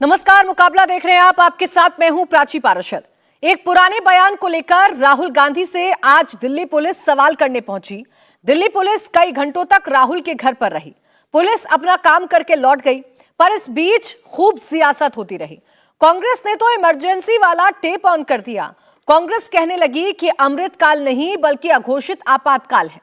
नमस्कार, मुकाबला देख रहे हैं आप। आपके साथ मैं हूं प्राची पाराशर। एक पुराने बयान को लेकर राहुल गांधी से आज दिल्ली पुलिस सवाल करने पहुंची। दिल्ली पुलिस कई घंटों तक राहुल के घर पर रही। पुलिस अपना काम करके लौट गई, पर इस बीच खूब सियासत होती रही। कांग्रेस ने तो इमरजेंसी वाला टेप ऑन कर दिया। कांग्रेस कहने लगी कि अमृतकाल नहीं बल्कि अघोषित आपातकाल है।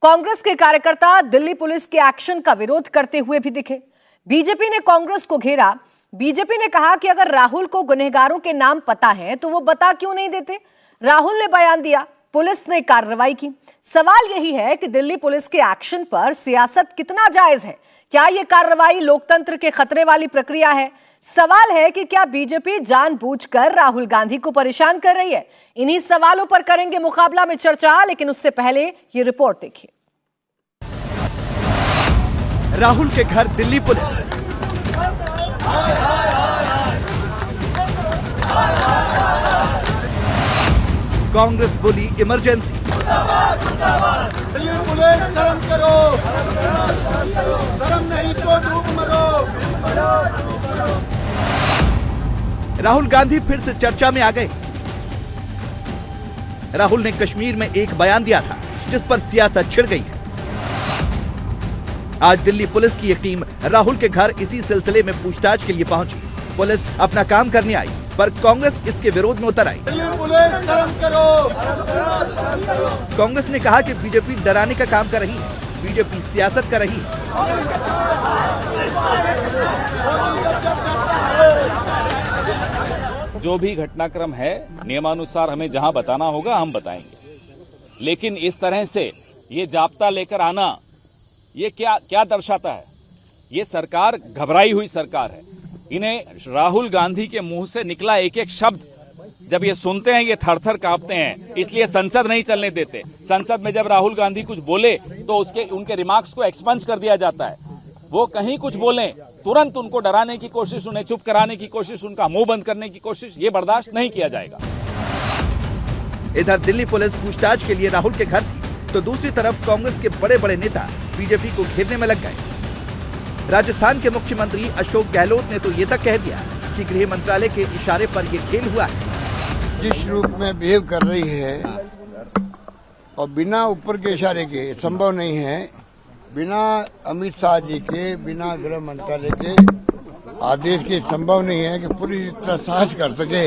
कांग्रेस के कार्यकर्ता दिल्ली पुलिस के एक्शन का विरोध करते हुए भी दिखे। बीजेपी ने कांग्रेस को घेरा। बीजेपी ने कहा कि अगर राहुल को गुनहगारों के नाम पता है तो वो बता क्यों नहीं देते। राहुल ने बयान दिया, पुलिस ने कार्रवाई की। सवाल यही है कि दिल्ली पुलिस के एक्शन पर सियासत कितना जायज है। क्या यह कार्रवाई लोकतंत्र के खतरे वाली प्रक्रिया है? सवाल है कि क्या बीजेपी जानबूझकर राहुल गांधी को परेशान कर रही है? इन्हीं सवालों पर करेंगे मुकाबला में चर्चा, लेकिन उससे पहले ये रिपोर्ट देखिए। राहुल के घर दिल्ली पुलिस। कांग्रेस बोली इमरजेंसी। दिल्ली पुलिस शर्म करो, शर्म नहीं तो डूब मरो। राहुल गांधी फिर से चर्चा में आ गए। राहुल ने कश्मीर में एक बयान दिया था जिस पर सियासत छिड़ गई है। आज दिल्ली पुलिस की एक टीम राहुल के घर इसी सिलसिले में पूछताछ के लिए पहुंची। पुलिस अपना काम करने आई, पर कांग्रेस इसके विरोध में उतर आई। दिल्ली पुलिस शर्म करो। कांग्रेस ने कहा कि बीजेपी डराने का काम कर रही है, बीजेपी सियासत कर रही है। जो भी घटनाक्रम है नियमानुसार हमें जहां बताना होगा हम बताएंगे, लेकिन इस तरह से ये जाप्ता लेकर आना ये क्या दर्शाता है? ये सरकार घबराई हुई सरकार है। इन्हें राहुल गांधी के मुंह से निकला एक एक शब्द जब ये सुनते हैं ये थर-थर कांपते हैं, इसलिए संसद नहीं चलने देते। संसद में जब राहुल गांधी कुछ बोले तो उनके रिमार्क्स को एक्सपंज कर दिया जाता है। वो कहीं कुछ बोलें तुरंत उनको डराने की कोशिश, उन्हें चुप कराने की कोशिश, उनका मुंह बंद करने की कोशिश, ये बर्दाश्त नहीं किया जाएगा। इधर दिल्ली पुलिस पूछताछ के लिए राहुल के घर थी, तो दूसरी तरफ कांग्रेस के बड़े बड़े नेता बीजेपी को घेरने में लग गए। राजस्थान के मुख्यमंत्री अशोक गहलोत ने तो ये तक कह दिया कि गृह मंत्रालय के इशारे पर ये खेल हुआ है। जिस रूप में बिहेव कर रही है और बिना ऊपर के इशारे के संभव नहीं है, बिना अमित शाह जी के, बिना गृह मंत्रालय के आदेश के संभव नहीं है कि पूरी तरह साहस कर सके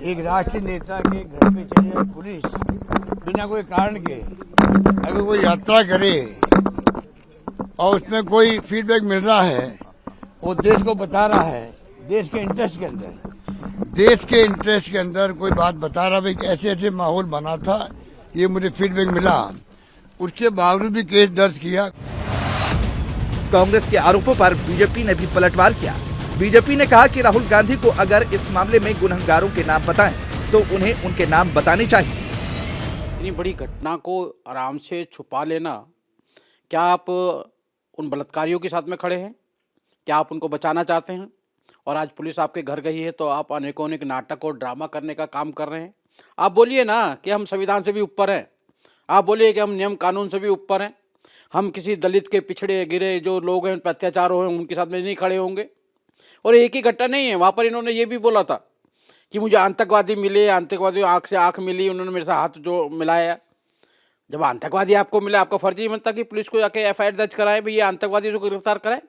एक राष्ट्रीय नेता के घर पे चले जाए पुलिस बिना कोई कारण के। अगर कोई यात्रा करे और उसमें कोई फीडबैक मिल रहा है, वो देश को बता रहा है, देश के इंटरेस्ट के अंदर कोई बात बता रहा है कि ऐसे ऐसे माहौल बना था, ये मुझे फीडबैक मिला, उसके बावजूद भी केस दर्ज किया। कांग्रेस के आरोपों पर बीजेपी ने भी पलटवार किया। बीजेपी ने कहा कि राहुल गांधी को अगर इस मामले में गुनहगारों के नाम पता है तो उन्हें उनके नाम बताने चाहिए। इतनी बड़ी घटना को आराम से छुपा लेना, क्या आप उन बलात्कारियों के साथ में खड़े हैं? क्या आप उनको बचाना चाहते हैं? और आज पुलिस आपके घर गई है तो आप अनेकों नाटक और ड्रामा करने का काम कर रहे हैं। आप बोलिए ना कि हम संविधान से भी ऊपर हैं, आप बोलिए कि हम नियम कानून से भी ऊपर हैं, हम किसी दलित के पिछड़े गिरे जो लोग हैं उन पर अत्याचार हो उनके साथ में नहीं खड़े होंगे। और एक ही घटना नहीं है, वहाँ पर इन्होंने ये भी बोला था कि मुझे आतंकवादी मिले, आतंकवादी आँख से आँख मिली, उन्होंने मेरे साथ हाथ जो मिलाया। जब आतंकवादी आपको मिला, आपका फर्ज ही बनता कि पुलिस को जाके एफआईआर दर्ज कराए, भाई ये आतंकवादी को गिरफ्तार कराए।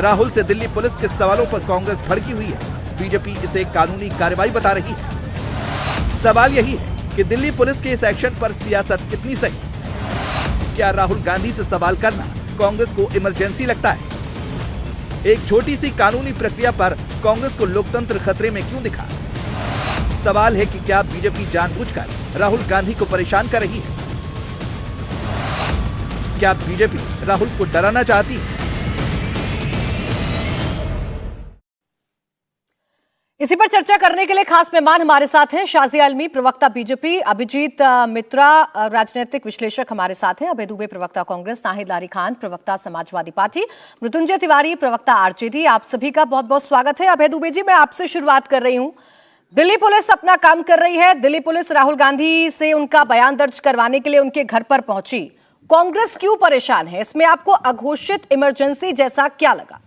राहुल से दिल्ली पुलिस के सवालों पर कांग्रेस भड़की हुई है। बीजेपी इसे कानूनी कार्रवाई बता रही है। सवाल यही है कि दिल्ली पुलिस के इस एक्शन पर सियासत कितनी सही? क्या राहुल गांधी से सवाल करना कांग्रेस को इमरजेंसी लगता है? एक छोटी सी कानूनी प्रक्रिया पर कांग्रेस को लोकतंत्र खतरे में क्यों दिखा? सवाल है कि क्या बीजेपी जानबूझकर राहुल गांधी को परेशान कर रही है? क्या बीजेपी राहुल को डराना चाहती है? इसी पर चर्चा करने के लिए खास मेहमान हमारे साथ हैं। शाजिया आलमी, प्रवक्ता बीजेपी, अभिजीत मित्रा, राजनीतिक विश्लेषक हमारे साथ हैं, अभय दुबे, प्रवक्ता कांग्रेस, नाहिद लारी खान, प्रवक्ता समाजवादी पार्टी, मृत्युंजय तिवारी, प्रवक्ता आरजेडी। आप सभी का बहुत बहुत स्वागत है। अभय दुबे जी, मैं आपसे शुरुआत कर रही हूं। दिल्ली पुलिस अपना काम कर रही है। दिल्ली पुलिस राहुल गांधी से उनका बयान दर्ज करवाने के लिए उनके घर पर पहुंची। कांग्रेस क्यों परेशान है? इसमें आपको अघोषित इमरजेंसी जैसा क्या लगा?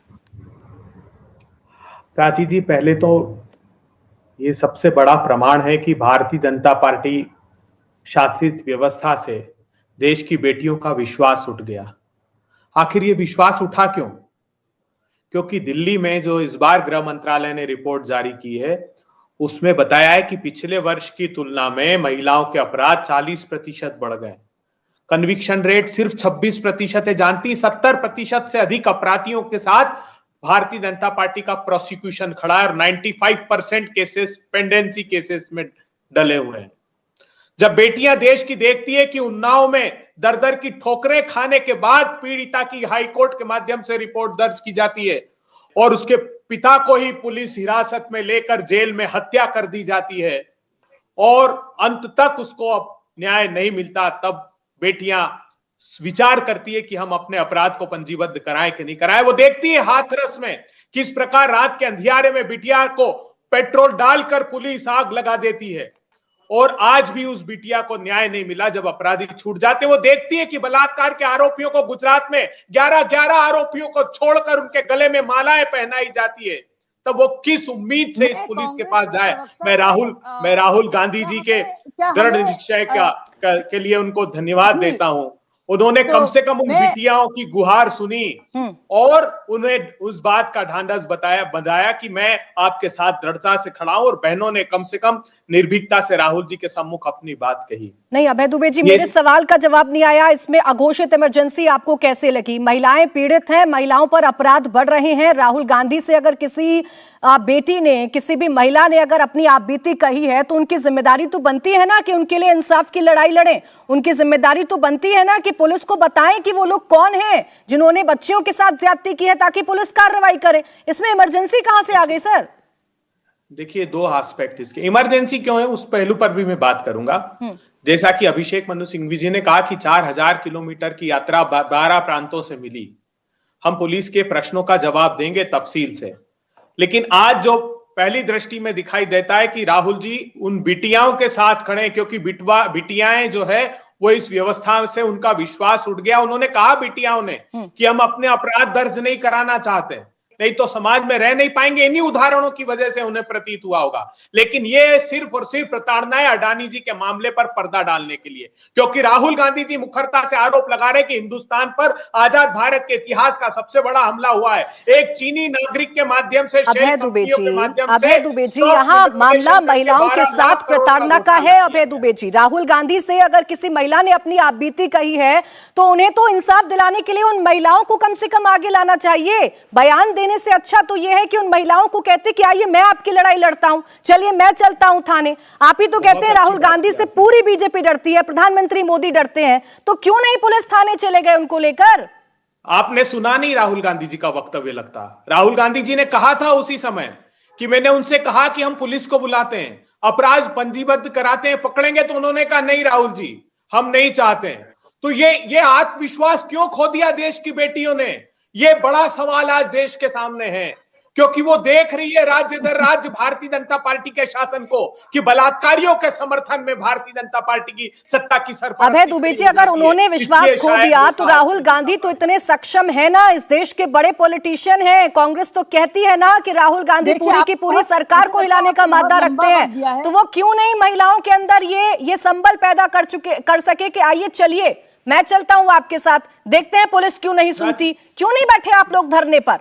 प्राची जी, पहले तो ये सबसे बड़ा प्रमाण है कि भारतीय जनता पार्टी शासित व्यवस्था से देश की बेटियों का विश्वास उठ गया। आखिर ये विश्वास उठा क्यों? क्योंकि दिल्ली में जो इस बार गृह मंत्रालय ने रिपोर्ट जारी की है, उसमें बताया है कि पिछले वर्ष की तुलना में महिलाओं के अपराध 40% बढ़ गए। कन्विक्शन रेट सिर्फ 26% है। जानती 70% से अधिक अपराधियों के साथ भारतीय जनता पार्टी का प्रोसिक्यूशन खड़ा है और 95% केसेस पेंडेंसी केसेस में डले हुए हैं। जब बेटियां देश की देखती है कि उन्नाव में दर दर की ठोकरें खाने के बाद पीड़िता की हाईकोर्ट के माध्यम से रिपोर्ट दर्ज की जाती है और उसके पिता को ही पुलिस हिरासत में लेकर जेल में हत्या कर दी जाती है और अंत तक उसको अब न्याय नहीं मिलता, तब बेटियां विचार करती है कि हम अपने अपराध को पंजीबद्ध कराएं कि नहीं कराएं। वो देखती है हाथरस में किस प्रकार रात के अंधियारे में बिटिया को पेट्रोल डालकर पुलिस आग लगा देती है और आज भी उस बिटिया को न्याय नहीं मिला। जब अपराधी छूट जाते, वो देखती है कि बलात्कार के आरोपियों को गुजरात में 11 आरोपियों को छोड़कर उनके गले में मालाएं पहनाई जाती है, तब वो किस उम्मीद से इस पुलिस के पास जाए। मैं राहुल गांधी जी के दृढ़ निश्चय के लिए उनको धन्यवाद देता हूं। उन्होंने कम से कम उन बिटियाओं की गुहार सुनी और उन्हें उस बात का ढांढस बताया कि मैं आपके साथ दृढ़ता से खड़ा हूं, और बहनों ने कम से कम निर्भीकता से राहुल जी के सम्मुख अपनी बात कही। नहीं अभय दुबे जी, मेरे सवाल का जवाब नहीं आया। इसमें अघोषित इमरजेंसी आपको कैसे लगी? महिलाएं पीड़ित हैं, महिलाओं पर अपराध बढ़ रहे हैं। राहुल गांधी से अगर किसी बेटी ने, किसी भी महिला ने अगर अपनी आप बीती कही है तो उनकी जिम्मेदारी तो बनती है ना कि उनके लिए इंसाफ की लड़ाई लड़ें। उनकी जिम्मेदारी तो बनती है ना कि पुलिस को बताएं कि वो लोग कौन हैं जिन्होंने बच्चियों के साथ ज्यादती की है, ताकि पुलिस कार्रवाई करे। इसमें इमरजेंसी कहां से आ गई सर? देखिए, दो एस्पेक्ट इसके। इमरजेंसी क्यों है उस पहलू पर भी मैं बात करूंगा। जैसा कि अभिषेक मनु सिंघवी जी ने कहा कि 4000 किलोमीटर की यात्रा 12 प्रांतों से मिली। हम पुलिस के प्रश्नों का जवाब देंगे तफसील से, लेकिन आज जो पहली दृष्टि में दिखाई देता है कि राहुल जी उन बिटियाओं के साथ खड़े, क्योंकि बिटियाएं जो है वो इस व्यवस्था से उनका विश्वास उठ गया। उन्होंने कहा बिटियाओं ने कि हम अपने अपराध दर्ज नहीं कराना चाहते, नहीं तो समाज में रह नहीं पाएंगे। इन्हीं उदाहरणों की वजह से उन्हें प्रतीत हुआ होगा, लेकिन ये सिर्फ और सिर्फ प्रताड़ना है अडानी जी के मामले पर पर्दा डालने के लिए, क्योंकि राहुल गांधी जी मुखरता से आरोप लगा रहे कि हिंदुस्तान पर आजाद भारत के इतिहास का सबसे बड़ा हमला हुआ है एक चीनी नागरिक के माध्यम से। अभय दुबे जी, यहाँ मामला महिलाओं के साथ प्रताड़ना का है। अभय दुबे जी, राहुल गांधी से अगर किसी महिला ने अपनी आप बीती कही है तो उन्हें तो इंसाफ दिलाने के लिए उन महिलाओं को कम से कम आगे लाना चाहिए। बयान देने से अच्छा तो यह है कि उन महिलाओं को कहते कि आइए मैं आपकी लड़ाई लड़ता हूं, चलिए मैं चलता हूं थाने। आप ही तो कहते हैं राहुल गांधी से पूरी बीजेपी डरती है, प्रधानमंत्री मोदी डरते हैं, तो क्यों नहीं पुलिस थाने चले गए उनको लेकर? आपने सुना नहीं राहुल गांधी जी का वक्तव्य? लगता राहुल गांधी जी ने कहा था उसी समय कि मैंने उनसे कहा कि हम पुलिस को बुलाते हैं, अपराध पंजीबद्ध कराते हैं, पकड़ेंगे, तो उन्होंने कहा नहीं राहुल जी हम नहीं चाहते हैं। तो ये आत्मविश्वास क्यों खो दिया देश की बेटियों ने? ये बड़ा सवाल आज देश के सामने है, क्योंकि वो देख रही है राज्य दर राज्य भारतीय जनता पार्टी के शासन को कि बलात्कारियों के समर्थन में भारतीय जनता पार्टी की सत्ता की सरपरस्ती। अभय दुबे जी, अगर उन्होंने विश्वास खो दिया तो राहुल गांधी तो इतने सक्षम है ना, इस देश के बड़े पॉलिटिशियन हैं। कांग्रेस तो कहती है ना कि राहुल गांधी पूरी की पूरी सरकार को हिलाने का मादा रखते हैं, तो वो क्यों नहीं महिलाओं के अंदर ये संबल पैदा कर सके कि आइए चलिए मैं चलता हूं आपके साथ, देखते हैं पुलिस क्यों नहीं सुनती, क्यों नहीं बैठे आप लोग धरने पर?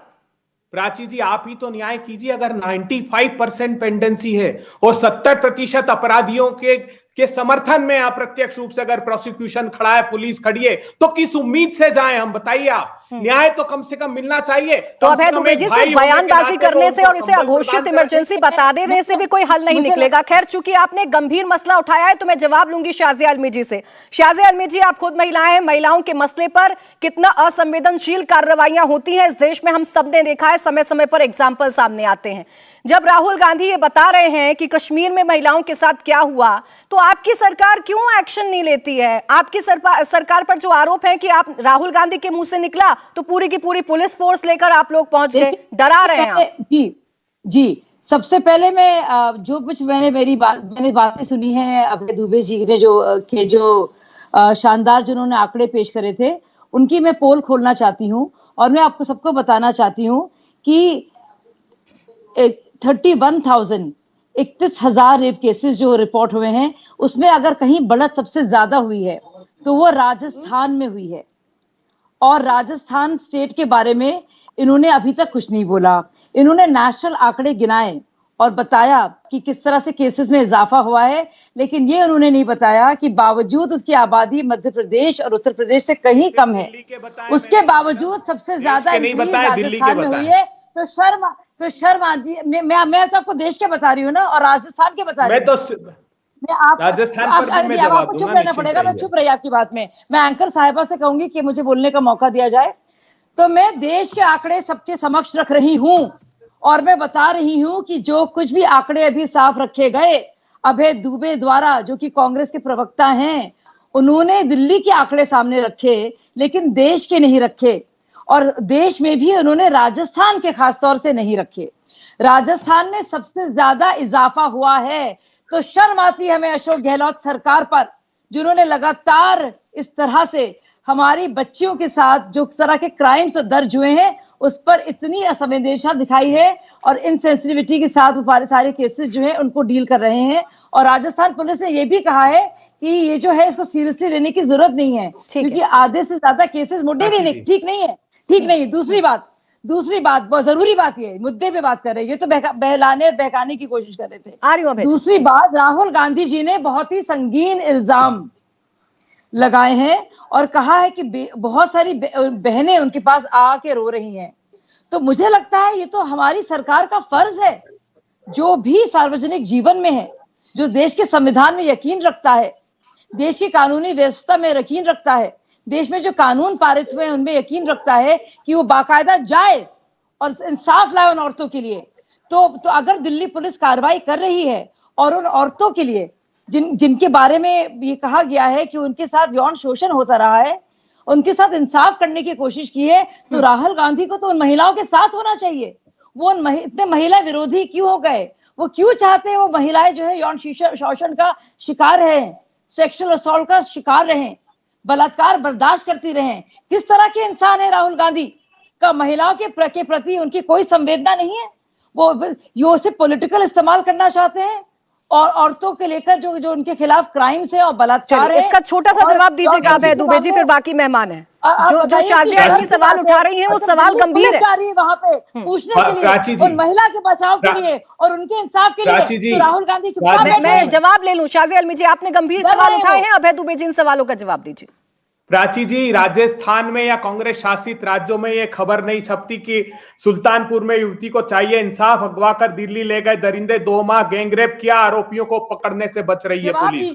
प्राची जी, आप ही तो न्याय कीजिए। अगर 95% पेंडेंसी है और 70% अपराधियों के समर्थन में अप्रत्यक्ष रूप से अगर प्रोसिक्यूशन खड़ा है, पुलिस खड़ी है, तो किस उम्मीद से जाएं हम? बताइए आप। न्याय तो कम से कम मिलना चाहिए। तो अभय दुबे जी, सिर्फ बयानबाजी करने से और इसे अघोषित इमरजेंसी बता देने से भी कोई हल नहीं निकलेगा। खैर, चूंकि आपने गंभीर मसला उठाया है तो मैं जवाब लूंगी शाज़िया आलमी जी से। शाज़िया आलमी जी, आप खुद महिलाएं हैं, महिलाओं के मसले पर कितना असंवेदनशील कार्रवाइयां होती हैं इस देश में हम सब ने देखा है, समय समय पर एग्जाम्पल सामने आते हैं। जब राहुल गांधी ये बता रहे हैं कि कश्मीर में महिलाओं के साथ क्या हुआ, तो आपकी सरकार क्यों एक्शन नहीं लेती है? आपकी सरकार पर जो आरोप है कि आप राहुल गांधी के मुंह से निकला तो पूरी की पूरी पुलिस फोर्स लेकर आप लोग पहुंच गए, डरा रहे हैं आप। जी, सबसे पहले मैं जो कुछ मैंने बातें सुनी है अभय दुबे जी ने जो शानदार जिन्होंने आंकड़े पेश करे थे, उनकी मैं पोल खोलना चाहती हूँ और मैं आपको सबको बताना चाहती हूँ कि 31,000 रेप केसेस जो रिपोर्ट हुए हैं, उसमें अगर कहीं बढ़त सबसे ज्यादा हुई है तो वो राजस्थान में हुई है। और राजस्थान स्टेट के बारे में इन्होंने अभी तक कुछ नहीं बोला। इन्होंने नेशनल आंकड़े गिनाए और बताया कि किस तरह से केसेस में इजाफा हुआ है, लेकिन ये उन्होंने नहीं बताया कि बावजूद उसकी आबादी मध्य प्रदेश और उत्तर प्रदेश से कहीं कम है, उसके बावजूद सबसे ज्यादा इंक्रीज राजस्थान में हुई है। तो शर्म आती है। मैं तो आपको देश के बता रही हूँ ना, और राजस्थान के बता रही हूँ। मैं आपको चुप रहना पड़ेगा। मैं चुप रही आपकी बात में। मैं एंकर साहिबा से कहूंगी कि मुझे बोलने का मौका दिया जाए। तो मैं देश के आंकड़े सबके समक्ष रख रही हूं और मैं बता रही हूं कि जो कुछ भी आंकड़े अभी साफ रखे गए अभय दुबे द्वारा, जो कि कांग्रेस के प्रवक्ता हैं, उन्होंने दिल्ली के आंकड़े सामने रखे लेकिन देश के नहीं रखे। और देश में भी उन्होंने राजस्थान के खासतौर से नहीं रखे। राजस्थान में सबसे ज्यादा इजाफा हुआ है। तो शर्म आती है हमें अशोक गहलोत सरकार पर, जिन्होंने लगातार इस तरह से हमारी बच्चियों के साथ जो तरह के क्राइम्स दर्ज हुए हैं उस पर इतनी असंवेदनशीलता दिखाई है और इनसेंसिटिविटी के साथ वो सारे केसेस जो है उनको डील कर रहे हैं। और राजस्थान पुलिस ने ये भी कहा है कि ये जो है इसको सीरियसली लेने की जरूरत नहीं है, क्योंकि आधे से ज्यादा केसेस मुद्दे भी नहीं, ठीक नहीं है, ठीक नहीं। दूसरी बात बहुत जरूरी बात, ये मुद्दे पे बात कर रहे हैं, ये तो बहलाने बहकाने की कोशिश कर रहे थे। दूसरी बात, राहुल गांधी जी ने बहुत ही संगीन इल्जाम लगाए हैं और कहा है कि बहुत सारी बहनें उनके पास आके रो रही हैं। तो मुझे लगता है ये तो हमारी सरकार का फर्ज है, जो भी सार्वजनिक जीवन में है, जो देश के संविधान में यकीन रखता है, देश की कानूनी व्यवस्था में यकीन रखता है, देश में जो कानून पारित हुए हैं उनमें यकीन रखता है कि वो बाकायदा जाए और इंसाफ लाए उन औरतों के लिए। तो अगर दिल्ली पुलिस कार्रवाई कर रही है और उन औरतों के लिए जिनके बारे में ये कहा गया है कि उनके साथ यौन शोषण होता रहा है, उनके साथ इंसाफ करने की कोशिश की है, तो राहुल गांधी को तो उन महिलाओं के साथ होना चाहिए। वो इतने महिला विरोधी क्यों हो गए? वो क्यों चाहते हैं वो महिलाएं जो है यौन शोषण का शिकार है, सेक्सुअल असॉल्ट का शिकार रहे, बलात्कार बर्दाश्त करती रहे? किस तरह के इंसान है राहुल गांधी का? महिलाओं के प्रति उनकी कोई संवेदना नहीं है। वो उसे पॉलिटिकल इस्तेमाल करना चाहते हैं और औरतों के लेकर जो उनके खिलाफ क्राइम्स है और बलात्कार है। इसका छोटा सा जवाब दीजिएगा अभय दुबे जी, फिर बाकी मेहमान है जो शाजिया अलमी सवाल उठा रही हैं, वो सवाल गंभीर है। वहाँ पे पूछने के लिए उन महिला के बचाव के लिए और उनके इंसाफ के लिए, तो राहुल गांधी चुप बैठे हैं। मैं जवाब ले लूं। शाजिया अलमी जी, आपने गंभीर सवाल उठाए हैं, अभय दुबे जी इन सवालों का जवाब दीजिए। प्राची जी, राजस्थान में या कांग्रेस शासित राज्यों में ये खबर नहीं छपती कि सुल्तानपुर में युवती को चाहिए इंसाफ, अगवा कर दिल्ली ले गए दरिंदे, 2 माह गैंगरेप किया, आरोपियों को पकड़ने से बच रही है पुलिस।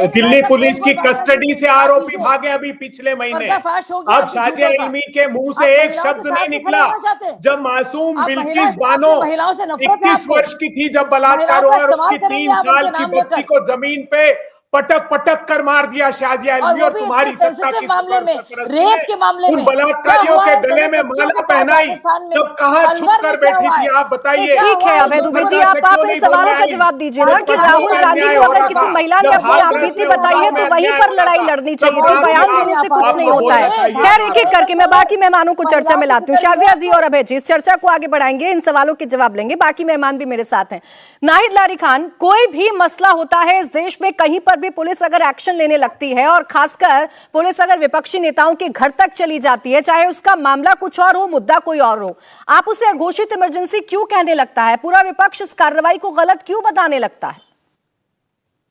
दिल्ली पुलिस की कस्टडी से आरोपी भागे अभी पिछले महीने। अब शाजिया अलमी के मुंह से एक शब्द नहीं निकला। जब मासूम बिल्किस बानो 21 वर्ष की थी, जब बलात्कार हुआ और उसकी 3 साल की बच्ची को जमीन पे पटक कर मार दिया शाजिया अलमी, और तुम्हारी सत्ता की मामले में, रेप के मामले में उन बलात्कारियों के गले में माला पहनाई, तब कहाँ छुप कर बैठी थी? आप बताइए। ठीक है अभय दुबे जी, आप इन सवालों का जवाब दीजिए ना कि राहुल गांधी को अगर किसी महिला ने अपनी आपबीती बताई है तो वहीं पर लड़ाई लड़नी चाहिए थी, बयान देने से कुछ नहीं होता है। खैर, एक एक करके मैं बाकी मेहमानों को चर्चा में लाती हूँ। शाजिया जी और अभय जी इस चर्चा को आगे बढ़ाएंगे, इन सवालों के जवाब लेंगे, बाकी मेहमान भी मेरे साथ हैं। नाहिद लारी खान, कोई भी मसला होता है इस देश में, कहीं पर भी पुलिस अगर एक्शन लेने लगती है और खासकर पुलिस अगर विपक्षी नेताओं के घर तक चली जाती है, चाहे उसका मामला कुछ और हो, मुद्दा कोई और हो, आप उसे अघोषित इमरजेंसी क्यों कहने लगता है? पूरा विपक्ष इस कार्रवाई को गलत क्यों बताने लगता है?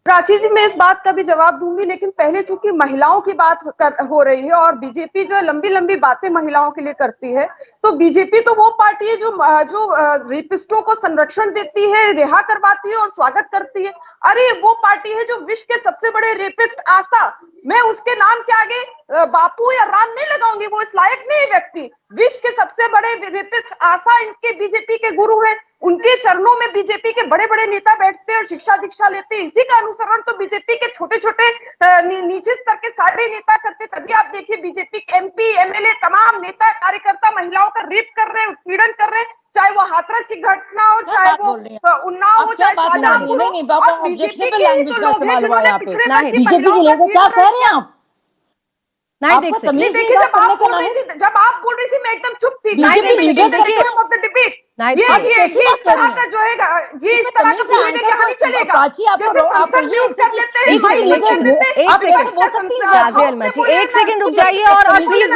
प्राची जी, मैं इस बात का भी जवाब दूंगी, लेकिन पहले चूंकि महिलाओं की बात हो रही है और बीजेपी जो लंबी लंबी बातें महिलाओं के लिए करती है, तो बीजेपी तो वो पार्टी है जो रेपिस्टों को संरक्षण देती है, रिहा करवाती है और स्वागत करती है। अरे वो पार्टी है जो विश्व के सबसे बड़े रेपिस्ट आस्था, मैं उसके नाम के आगे बापू या राम नहीं लगाऊंगी, वो इस लायक नहीं व्यक्ति। विश्व के सबसे बड़े रेपिस्ट आशा इनके बीजेपी के गुरु हैं, उनके चरणों में बीजेपी के बड़े बड़े नेता बैठते हैं और शिक्षा दीक्षा लेते हैं। इसी का अनुसरण तो बीजेपी के छोटे छोटे नीचे स्तर के सारे नेता करते। तभी आप देखिए बीजेपी के एमपी एमएलए तमाम नेता कार्यकर्ता महिलाओं का रेप कर रहे हैं, उत्पीड़न कर रहे हैं, चाहे वो हाथरस की घटना हो, चाहे वो उन्नाव हो, चाहे शाहजहांपुर हो। बीजेपी के लोग हैं जिन्होंने पिछड़े वर्ग की महिलाओं का क्या कह रहे हैं आप? नहीं देख सकते। जब आप बोल रही थी मैं एकदम चुप थी। नाहिद ये सुनिए। ये इस तरह का जो है ये इस तरह का बिहेवियर यहाँ नहीं चलेगा। प्राची, आप जैसे संसद म्यूट कर लेते हैं, एक माइक सेकंड, म्यूट कर देते हैं, एक आप सेकंड। कैसे बोल सकती हैं? शाज़िया अलमची, उसमें बोलिए एक ना, सेकंड रुक जाइए और प्लीज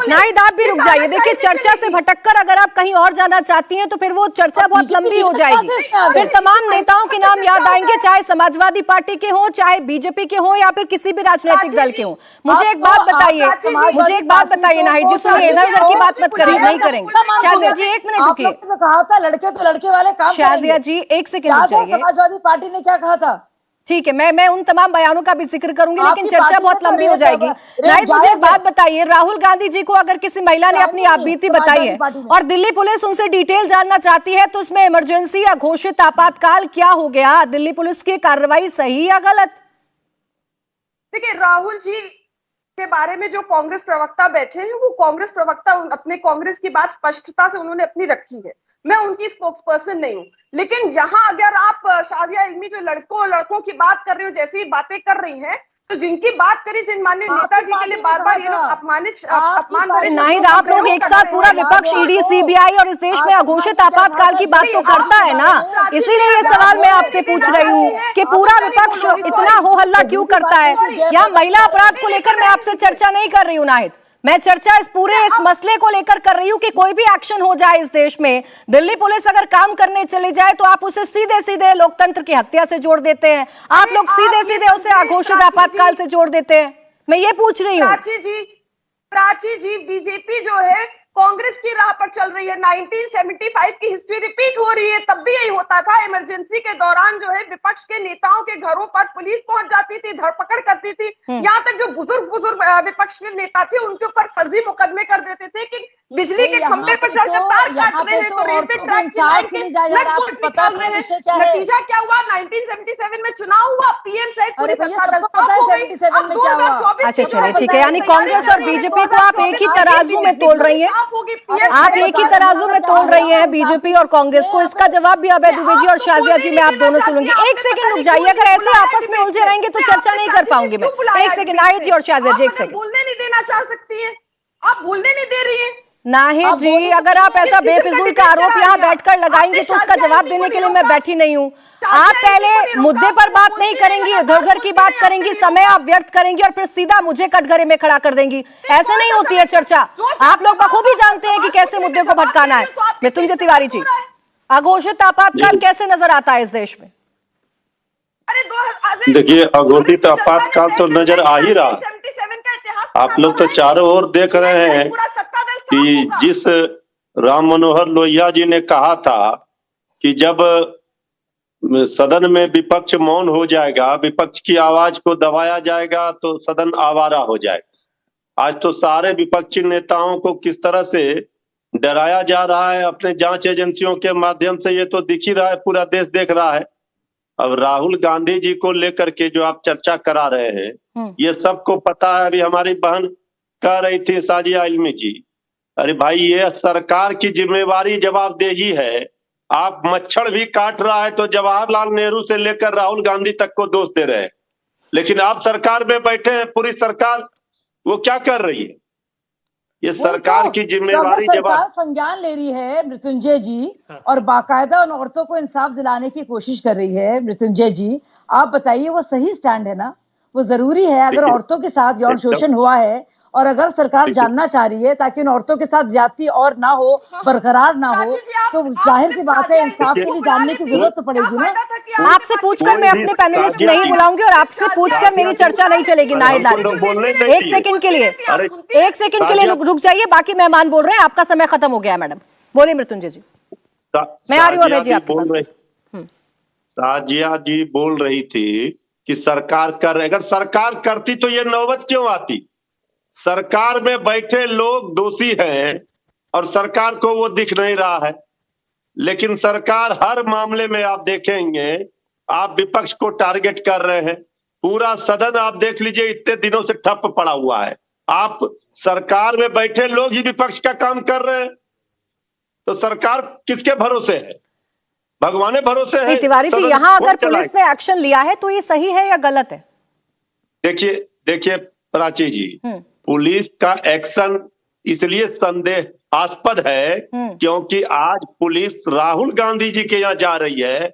नाहिद आप भी रुक जाइए। देखिए चर्चा से भटककर अगर आप कहीं और जाना चाहती हैं तो फिर वो चर्चा बहुत लंबी हो जाएगी। फिर तमाम नेताओं के नाम याद आएंगे, चाहे समाजवादी पार्टी के हों, चाहे बीजेपी के हों या फिर किसी भी राजनीतिक दल के हों। मुझे एक बात बताइए, नाहिद जी सुनिए, इधर उधर की बात मत करिए, नहीं करेंगे। शाज़िया जी 1 मिनट रुकिए। कहा था लड़के तो लड़के वाले काम शाज़िया जी 1 सेकंड रुक जाइए। समाजवादी पार्टी ने क्या कहा था? ठीक है, मैं उन तमाम बयानों का भी जिक्र करूंगी, लेकिन आपकी चर्चा पार्टी बहुत में तो लंबी हो रेप जाएगी। रेप नाहिद मुझे एक जायज है। बात बताइए, राहुल गांधी जी को अगर किसी महिला ने अपनी आपबीती बताई है और दिल्ली पुलिस उनसे डिटेल जानना चाहती है तो उसमें इमरजेंसी या घोषित आपातकाल क्या हो गया? दिल्ली पुलिस की कार्रवाई सही या गलत? देखिए, राहुल जी के बारे में जो कांग्रेस प्रवक्ता बैठे हैं, वो कांग्रेस प्रवक्ता अपने कांग्रेस की बात स्पष्टता से उन्होंने अपनी रखी है। मैं उनकी स्पोक्स पर्सन नहीं हूँ। लेकिन यहाँ अगर आप शाज़िया इल्मी जो लड़कों की बात कर रही हो, जैसी ही बातें कर रही हैं, तो जिनकी बात करी, जिन माननीय नेताजी के लिए बार बार ये लोग अपमान नाहिद, आप लोग एक साथ पूरा विपक्ष ईडी सीबीआई और इस देश में अघोषित आपातकाल की बात तो करता है ना, इसीलिए ये सवाल मैं आपसे पूछ रही हूँ कि पूरा विपक्ष इतना हो हल्ला क्यों करता है? या महिला अपराध को लेकर मैं आपसे चर्चा नहीं कर रही हूँ नाहिद, मैं चर्चा इस मसले को लेकर कर रही हूँ कि कोई भी एक्शन हो जाए इस देश में, दिल्ली पुलिस अगर काम करने चली जाए तो आप उसे सीधे सीधे लोकतंत्र की हत्या से जोड़ देते हैं, आप लोग सीधे सीधे उसे अघोषित आपातकाल से जोड़ देते हैं। मैं ये पूछ रही हूँ। प्राची जी, बीजेपी जो है कांग्रेस की राह पर चल रही है। 1975 की हिस्ट्री रिपीट हो रही है। तब भी यही होता था। इमरजेंसी के दौरान जो है विपक्ष के नेताओं के घरों पर पुलिस पहुंच जाती थी, धरपकड़ करती थी। यहाँ तक जो बुजुर्ग विपक्ष के नेता थे उनके ऊपर फर्जी मुकदमे कर देते थे कि बिजली के खंभे पर चढ़कर तार काट रहे हैं, तो रेलवे ट्रैक की लाइन के नटबोल्ट निकाल रहे हैं। नतीजा क्या हुआ? 1977 में चुनाव हुआ, पीएम सहित पूरी सरकार हो गई। अब 2024 अच्छा चलिए ठीक है, यानी कांग्रेस और बीजेपी को आप एक ही तराजू में तोल रही हैं, आप एक ही तराजू में तोल रही हैं बीजेपी और कांग्रेस को। इसका जवाब भी अभय दुबे जी और शाज़िया जी मैं आप दोनों सुनूंगी। 1 सेकंड रुक जाइए, अगर ऐसे आपस में उलझे रहेंगे तो चर्चा नहीं कर पाऊंगी मैं। 1 सेकंड नाहिद जी और शाज़िया जी 1 सेकंड। बोलने नहीं देना चाह सकती है, आप बोलने नहीं दे रही है नाहिद जी, अगर आप ऐसा बेफिजूल का आरोप यहाँ बैठकर लगाएंगे तो उसका जवाब देने के लिए मैं बैठी नहीं हूँ। आप पहले मुद्दे पर बात नहीं करेंगी, इधर उधर की बात करेंगी, समय आप व्यर्थ करेंगी और फिर सीधा मुझे कटघरे में खड़ा कर देंगी। ऐसे नहीं होती है चर्चा। आप लोग बखूबी जानते हैं कि कैसे मुद्दे को भटकाना है। मृत्युंजय तिवारी जी, अघोषित आपातकाल कैसे नजर आता है इस देश में? देखिए, अघोषित आपातकाल तो नजर आ ही रहा। आप लोग तो चारों ओर देख रहे हैं कि जिस राम मनोहर लोहिया जी ने कहा था कि जब सदन में विपक्ष मौन हो जाएगा, विपक्ष की आवाज को दबाया जाएगा तो सदन आवारा हो जाएगा। आज तो सारे विपक्षी नेताओं को किस तरह से डराया जा रहा है अपने जांच एजेंसियों के माध्यम से, ये तो दिख ही रहा है, पूरा देश देख रहा है। अब राहुल गांधी जी को लेकर के जो आप चर्चा करा रहे हैं, ये सबको पता है। अभी हमारी बहन कह रही थी शाज़िया इल्मी जी, अरे भाई ये सरकार की जिम्मेवारी जवाबदेही है। आप मच्छर भी काट रहा है तो जवाहरलाल नेहरू से लेकर राहुल गांधी तक को दोष दे रहे हैं, लेकिन आप सरकार में बैठे हैं, पूरी सरकार वो क्या कर रही है? ये सरकार की जिम्मेवारी सरकार संज्ञान ले रही है मृत्युंजय जी, और बाकायदा उन औरतों को इंसाफ दिलाने की कोशिश कर रही है। मृत्युंजय जी, आप बताइए वो सही स्टैंड है ना? वो जरूरी है अगर औरतों के साथ यौन शोषण हुआ है और अगर सरकार जानना चाह रही है ताकि उन औरतों के साथ ज्यादती और ना हो, बरकरार ना हो, तो जाहिर सी बात है इंसाफ के लिए जानने की जरूरत तो पड़ेगी ना। आपसे पूछकर मैं अपने पैनलिस्ट नहीं बुलाऊंगी और आपसे पूछकर मेरी चर्चा नहीं चलेगी। नाहिद लारी जी 1 सेकंड के लिए, 1 सेकंड के लिए रुक जाइए, बाकी मेहमान बोल रहे हैं, आपका समय खत्म हो गया मैडम। बोलिए मृत्युंजय जी। मैं आ रही हूँ अभय जी आपके पास। शाज़िया जी बोल रही थी कि सरकार अगर सरकार करती तो ये नौबत क्यों आती? सरकार में बैठे लोग दोषी हैं और सरकार को वो दिख नहीं रहा है। लेकिन सरकार हर मामले में आप देखेंगे, आप विपक्ष को टारगेट कर रहे हैं। पूरा सदन आप देख लीजिए इतने दिनों से ठप पड़ा हुआ है। आप सरकार में बैठे लोग ही विपक्ष का काम कर रहे हैं, तो सरकार किसके भरोसे है? भगवान भरोसे है। तिवारी जी, यहाँ अगर पुलिस ने एक्शन लिया है तो ये सही है या गलत है? देखिए प्राची जी, पुलिस का एक्शन इसलिए संदेहास्पद है क्योंकि आज पुलिस राहुल गांधी जी के यहाँ जा रही है,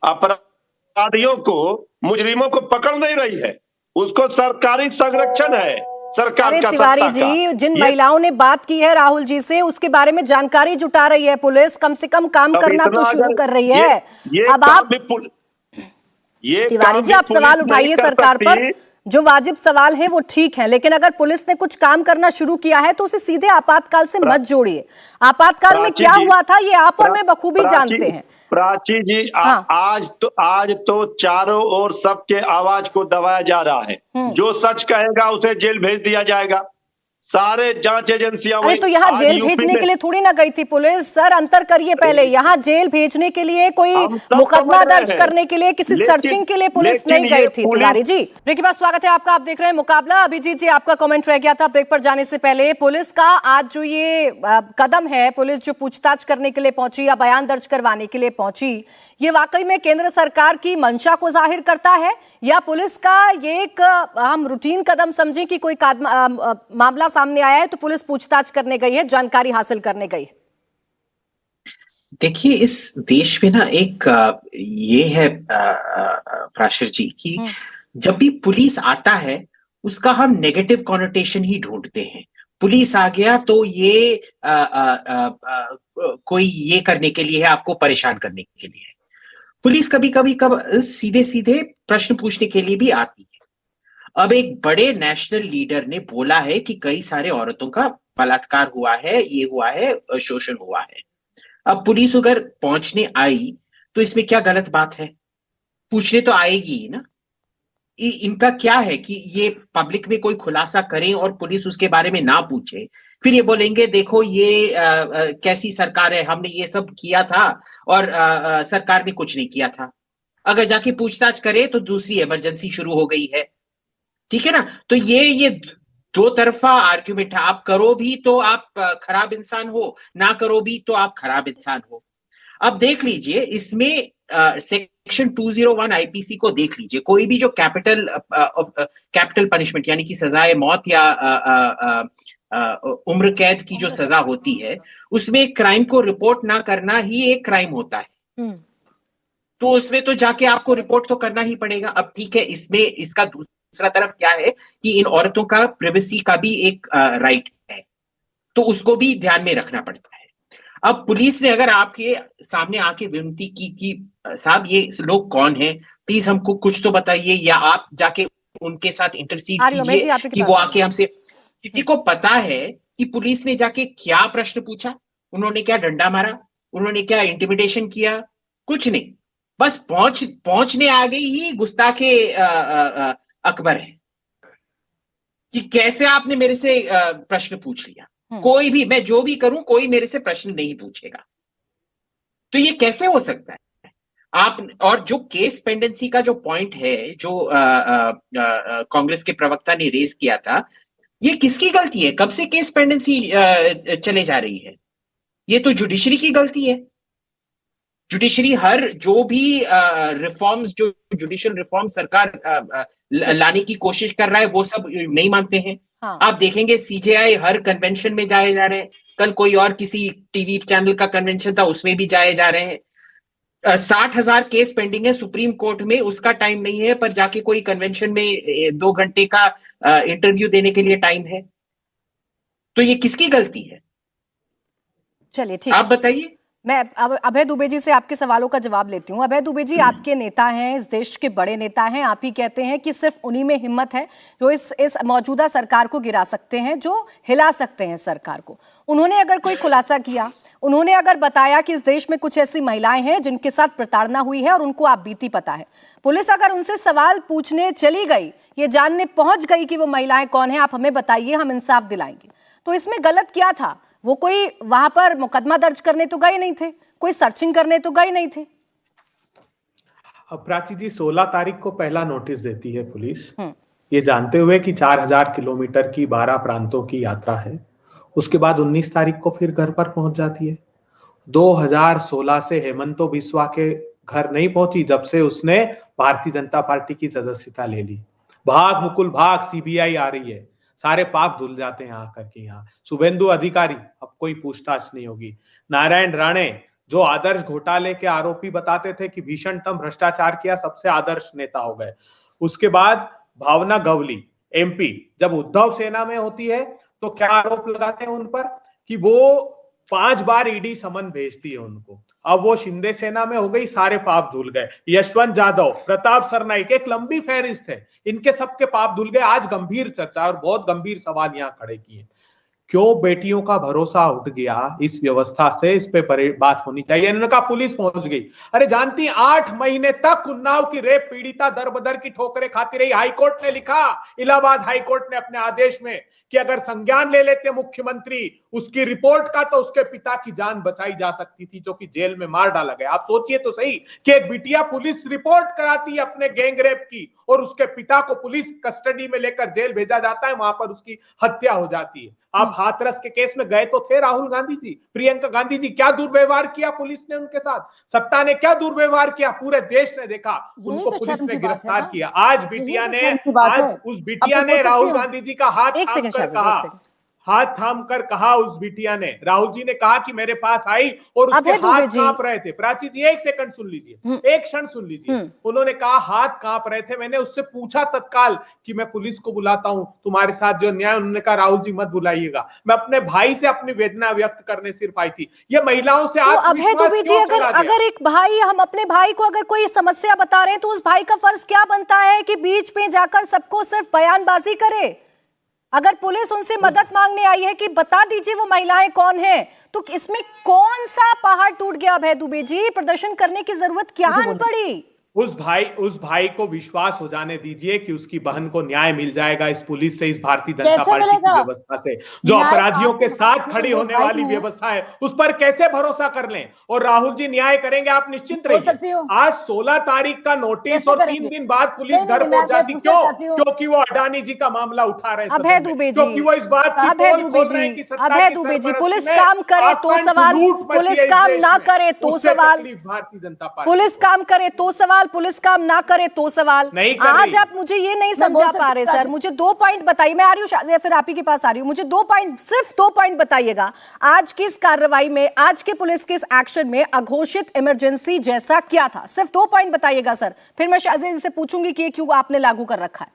अपराधियों को, मुजरिमों को पकड़ नहीं रही है, उसको सरकारी संरक्षण है, सरकार अरे का तिवारी सत्ता जी, का। जिन महिलाओं ने बात की है राहुल जी से, उसके बारे में जानकारी जुटा रही है पुलिस, कम से कम काम करना तो शुरू कर रही है। अब आप तिवारी जी, आप सवाल उठाइए सरकार पर, जो वाजिब सवाल है वो ठीक है, लेकिन अगर पुलिस ने कुछ काम करना शुरू किया है तो उसे सीधे आपातकाल से मत जोड़िए। आपातकाल में क्या हुआ था ये आप और मैं बखूबी जानते हैं। प्राची जी, हाँ। आज तो चारों ओर सबके आवाज को दबाया जा रहा है। जो सच कहेगा उसे जेल भेज दिया जाएगा। सारे जांच एजेंसियां, अरे तो यहाँ जेल भेजने के लिए थोड़ी ना गई थी पुलिस सर, अंतर करिए पहले। यहाँ जेल भेजने के लिए, कोई मुकदमा दर्ज करने के लिए, किसी सर्चिंग के लिए पुलिस नहीं गई थी। तिवारी जी, ब्रेक के बाद स्वागत है आपका। आप देख रहे हैं मुकाबला। अभिजीत जी, आपका कमेंट रह गया था ब्रेक पर जाने से पहले। पुलिस का आज जो ये कदम है, पुलिस जो पूछताछ करने के लिए पहुंची या बयान दर्ज करवाने के लिए पहुंची, ये वाकई में केंद्र सरकार की मंशा को जाहिर करता है या पुलिस का ये एक हम रूटीन कदम समझें कि कोई मामला सामने आया है तो पुलिस पूछताछ करने गई है, जानकारी हासिल करने गई है? देखिए, इस देश में ना एक ये है प्राशर जी की जब भी पुलिस आता है उसका हम नेगेटिव कॉनोटेशन ही ढूंढते हैं। पुलिस आ गया तो ये कोई ये करने के लिए है, आपको परेशान करने के लिए है। पुलिस कभी कभी सीधे सीधे प्रश्न पूछने के लिए भी आती है। अब एक बड़े नेशनल लीडर ने बोला है कि कई सारे औरतों का बलात्कार हुआ है, ये हुआ है, शोषण हुआ है। अब पुलिस अगर पहुंचने आई तो इसमें क्या गलत बात है? पूछने तो आएगी ही ना। इनका क्या है कि ये पब्लिक में कोई खुलासा करें और पुलिस उसके बारे में ना पूछे, फिर ये बोलेंगे देखो ये कैसी सरकार है, हमने ये सब किया था और सरकार ने कुछ नहीं किया था। अगर जाके पूछताछ करे तो दूसरी इमरजेंसी शुरू हो गई है, ठीक है ना। तो ये दो तरफा आर्ग्यूमेंट है। आप करो भी तो आप खराब इंसान हो, ना करो भी तो आप खराब इंसान हो। अब देख लीजिए, इसमें सेक्शन 201 आईपीसी को देख लीजिए। कोई भी जो कैपिटल पनिशमेंट यानी कि सजाए मौत या उम्र कैद की जो सजा होती है, उसमें क्राइम को रिपोर्ट ना करना ही एक क्राइम होता है। तो उसमें तो जाके आपको रिपोर्ट तो करना ही पड़ेगा। अब ठीक है, इसमें इसका दूसरा तरफ क्या है कि इन औरतों का प्राइवेसी का भी एक राइट है, तो उसको भी ध्यान में रखना पड़ता है। अब पुलिस ने अगर आपके सामने आके विनती की कि साहब ये लोग कौन हैं, प्लीज हमको कुछ तो बताइए, या आप जाके उनके साथ इंटरसीड कीजिए कि वो आके हमसे, किसी को पता है कि पुलिस ने जाके क्या प्रश्न पूछा, उन्होंने क्या डंडा मारा, उन्होंने क्या इंटिमिडेशन किया? कुछ नहीं, बस पहुंचने आ गई ही गुस्ताखे अकबर है कि कैसे आपने मेरे से प्रश्न पूछ लिया। कोई भी, मैं जो भी करूं, कोई मेरे से प्रश्न नहीं पूछेगा। तो ये कैसे हो सकता है? आप और जो केस पेंडेंसी का जो पॉइंट है, जो कांग्रेस के प्रवक्ता ने रेज किया था, ये किसकी गलती है? कब से केस पेंडेंसी चले जा रही है? ये तो जुडिशरी की गलती है। जुडिशरी हर जो भी रिफॉर्म्स, जो जुडिशियल रिफॉर्म सरकार लाने की कोशिश कर रहा है, वो सब नहीं मानते हैं। हाँ। आप देखेंगे सीजेआई हर कन्वेंशन में जाए जा रहे हैं। कल कोई और किसी टीवी चैनल का कन्वेंशन था, उसमें भी जाए जा रहे हैं। 60,000 केस पेंडिंग है सुप्रीम कोर्ट में, उसका टाइम नहीं है, पर जाके कोई कन्वेंशन में 2 घंटे का इंटरव्यू देने के लिए टाइम है। तो ये किसकी गलती है? चलिए ठीक, आप बताइए। मैं अब अभय दुबे जी से आपके सवालों का जवाब लेती हूँ। अभय दुबे जी, आपके नेता हैं, इस देश के बड़े नेता हैं। आप ही कहते हैं कि सिर्फ उन्हीं में हिम्मत है जो इस मौजूदा सरकार को गिरा सकते हैं, जो हिला सकते हैं सरकार को। उन्होंने अगर कोई खुलासा किया, उन्होंने अगर बताया कि इस देश में कुछ ऐसी महिलाएं हैं जिनके साथ प्रताड़ना हुई है और उनको आप बीती पता है, पुलिस अगर उनसे सवाल पूछने चली गई, ये जानने पहुंच गई कि वो महिलाएं कौन है, आप हमें बताइए, हम इंसाफ दिलाएंगे, तो इसमें गलत क्या था? वो कोई वहां पर मुकदमा दर्ज करने तो गए नहीं थे, कोई सर्चिंग करने तो गए नहीं थे। प्राची जी, 16 तारीख को पहला नोटिस देती है पुलिस, ये जानते हुए कि 4000 किलोमीटर की 12 प्रांतों की यात्रा है। उसके बाद 19 तारीख को फिर घर पर पहुंच जाती है। 2016 से हेमंतो बिस्वा के घर नहीं पहुंची जब से उसने भारतीय जनता पार्टी की सदस्यता ले ली। भाग मुकुल भाग, सीबीआई आ रही है। सारे पाप धुल जाते हैं आकर के यहाँ। शुभेंदु अधिकारी, अब कोई पूछताछ नहीं होगी। नारायण राणे, जो आदर्श घोटाले के आरोपी बताते थे कि भीषणतम भ्रष्टाचार किया, सबसे आदर्श नेता हो गए। उसके बाद भावना गवली एमपी, जब उद्धव सेना में होती है तो क्या आरोप लगाते हैं उन पर कि वो 5 बार ईडी समन भेजती है उनको। अब वो शिंदे सेना में हो गई, सारे पाप धुल गए। यशवंत जाधव, प्रताप सरनाइक, एक लंबी फहरिस्त है, इनके सबके पाप धुल गए। आज गंभीर चर्चा और बहुत गंभीर सवाल यहाँ खड़े किए, क्यों बेटियों का भरोसा उठ गया इस व्यवस्था से, इस पे बात होनी चाहिए। इन्होंने कहा पुलिस पहुंच गई। अरे जानती, 8 महीने तक उन्नाव की रेप पीड़िता दर बदर की ठोकरें खाती रही। हाईकोर्ट ने लिखा, इलाहाबाद हाईकोर्ट ने अपने आदेश में, कि अगर संज्ञान ले लेते मुख्यमंत्री उसकी रिपोर्ट का तो उसके पिता की जान बचाई जा सकती थी, जो कि जेल में मार डाला गया। आप सोचिए तो सही कि एक बिटिया पुलिस रिपोर्ट कराती है अपने गैंगरेप की और उसके पिता को पुलिस कस्टडी में लेकर जेल भेजा जाता है, वहां पर उसकी हत्या हो जाती है। आप हाथरस के केस में गए तो थे राहुल गांधी जी, प्रियंका गांधी जी, क्या दुर्व्यवहार किया पुलिस ने उनके साथ, सत्ता ने क्या दुर्व्यवहार किया, पूरे देश ने देखा, उनको पुलिस ने गिरफ्तार किया। आज बिटिया ने, आज उस बिटिया ने राहुल गांधी जी का हाथ थाम कर कहा, उस बिटिया ने, राहुल जी ने कहा कि मेरे पास आई और उसके हाथ कांप रहे थे। प्राची जी एक सेकंड सुन लीजिए, एक क्षण सुन लीजिए। उन्होंने कहा हाथ कांप रहे थे, मैंने उससे पूछा तत्काल कि मैं पुलिस को बुलाता हूं तुम्हारे साथ जो न्याय। उन्होंने कहा राहुल जी मत बुलाइएगा, मैं अपने भाई से अपनी वेदना व्यक्त करने सिर्फ आई थी। ये महिलाओं से अभय जी, अगर एक भाई, हम अपने भाई को अगर कोई समस्या बता रहे हैं तो उस भाई का फर्ज क्या बनता है कि बीच में जाकर सबको सिर्फ बयानबाजी करे? अगर पुलिस उनसे मदद मांगने आई है कि बता दीजिए वो महिलाएं कौन हैं, तो इसमें कौन सा पहाड़ टूट गया अभय दुबे जी? प्रदर्शन करने की जरूरत क्या पड़ी? उस भाई को विश्वास हो जाने दीजिए कि उसकी बहन को न्याय मिल जाएगा इस पुलिस से, इस भारतीय जनता पार्टी की व्यवस्था से, जो अपराधियों के साथ खड़ी होने वाली व्यवस्था है, उस पर कैसे भरोसा कर लें? और राहुल जी न्याय करेंगे, आप निश्चिंत रहिए। आज 16 तारीख का नोटिस और 3 दिन बाद पुलिस घर पहुंच जाती, क्यों? क्योंकि वो अडानी जी का मामला उठा रहे हैं, अभय दुबे जी, क्योंकि वो इस बात की पोल खोल रहे हैं कि अभय दुबे जी, पुलिस काम करे तो सवाल, पुलिस काम ना करे तो सवाल, भारतीय जनता पार्टी पुलिस काम करे तो सवाल, पुलिस काम ना करे तो सवाल। आज आप मुझे ये नहीं समझा पा रहे सर, मुझे 2 पॉइंट बताइए। मैं आ रही हूँ, फिर आप ही के पास आ रही हूँ। मुझे 2 पॉइंट, सिर्फ 2 पॉइंट बताइएगा। आज की इस कार्रवाई में, आज के पुलिस के इस एक्शन में अघोषित इमरजेंसी जैसा क्या था? सिर्फ 2 पॉइंट बताइएगा सर, फिर मैं शाहजेद से पूछूंगी कि क्यों आपने लागू कर रखा है।